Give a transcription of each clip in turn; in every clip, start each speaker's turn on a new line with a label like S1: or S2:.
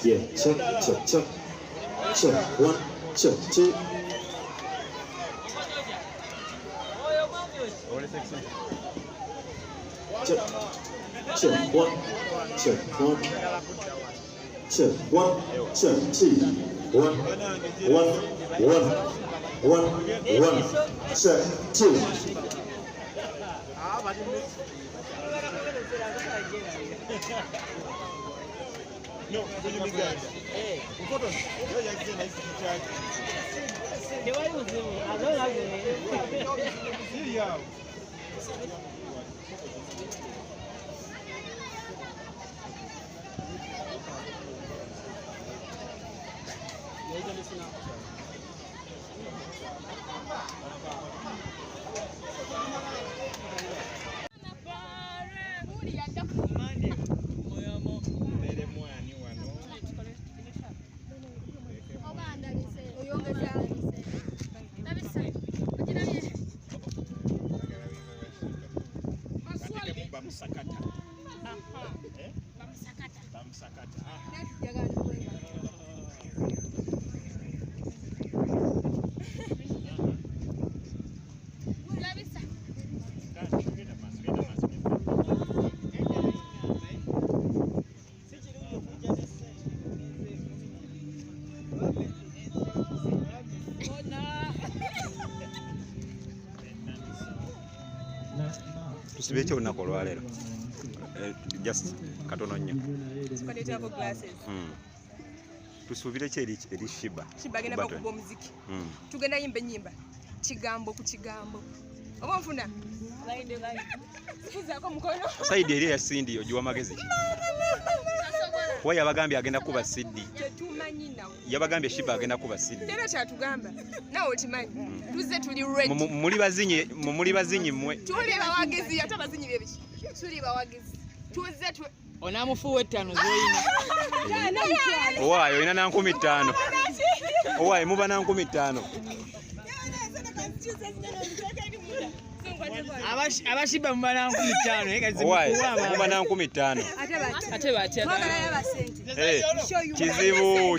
S1: Yeah, check. 1, check 2. Check 1, check 1. Check 1, check 2. 1, check 2.
S2: No, when you make that. Hey, photo. You're just saying nice to charge.
S3: The way you do, I don't like it.
S2: Yeah.
S4: Tusibe kyo olunaku olwaleero just katono nnyo tusuubire ki eri Shiba
S5: agenda bakuba omuziki tugenda yimba ennyimba kigambo ku kigambo oba nfuna sifuzaako mukono
S4: saidi eri eya Sindi ogiwa amagezi kuba yabagambye agenda kuba Sidi
S5: tetumanyi nawe
S4: yabagambye Shiba agenda kuba Sidi
S5: tera kyatugamba nawe okimanyi tuzze tuli ready
S4: muli bazinyi mmwe
S5: tuli bawagezi ate abazinyi bebiki tuli bawagezi tuzze
S3: onamufuwa 5 zoyina
S4: owaayo olina na 15 owaayo muba na 15
S3: abashiba mubana 15
S4: muba na 15
S3: ate batya
S4: kizibu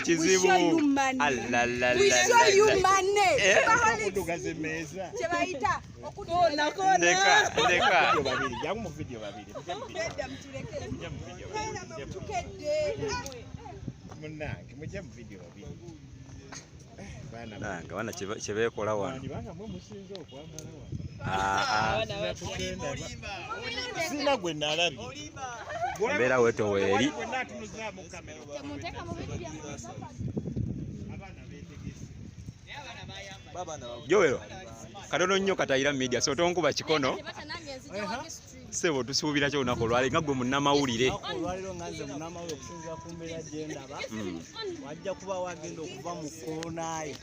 S5: kyebayita
S4: ndeka nanga bana kyebeekola wano
S2: sina gwe nalabye
S4: embeera weto weeri Joel katono nnyo katayira media so tonkuba kikono sebo tusuubira kyo olunaku olwaleero nga gwe munnamawulire
S6: olwaleero nga nze munnamawulire okusinziira ku mbeera gye ndaba wajja kuba wagenda okuva mu koonaye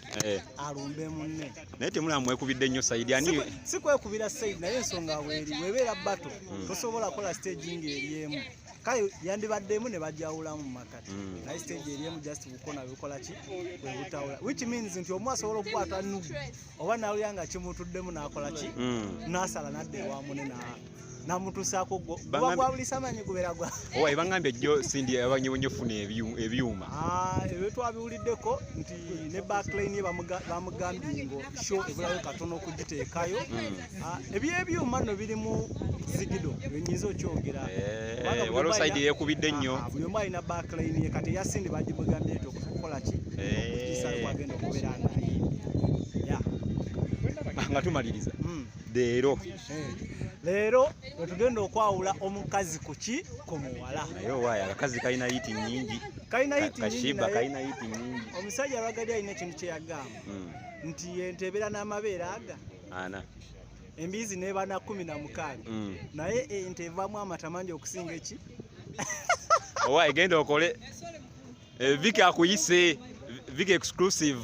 S6: alumbe munne
S4: naye temulamwekubidde nnyo Saidi ani
S6: si kwekubira Saidi naye ensonga weeri webeera bato tosobola kola staging eri emu kale yandibaddemu ne bajawulamu mu makati naye stage eri emu just bukona bikola ki bwe butawula which means nti omu asobola okukwata nugu oba nawulira nga kimutuddemu n'akola ki n'asala nadda ewamune namutusaako gwabulisa amanyi gubeera gwa
S4: owaye bangambye jjo Sindi abanyonyofuna ebyuma
S6: ebyo twabiwuliddeko nti ne backline ye bamugambye ngo show ebulayo katono okugiteekayo ebyebyuma nno birimu zigido enyinza okyogera
S4: waliwo Saidi yeekubidde nnyo
S6: buli omu alina backline ye kati eya Sindi bagimugambye nti okukola ki kisayo kwagenda okubeera naye
S4: nga tumaliriza
S6: leero wetugenda okwawula omukazi kuki ku muwala
S4: naye owaayo akakazi kalina yiti nnyingi
S6: Kashiba
S4: kalina yiti nnyingi
S6: omusajja alwagadde alina ekintu kye yagamba nti ente ebeera n'amabeere aga
S4: ana
S6: embizi n'eba na 16 naye ente evaamu amata mangi okusinga eki
S4: owaayo genda okole Viki akuyise Viki exclusive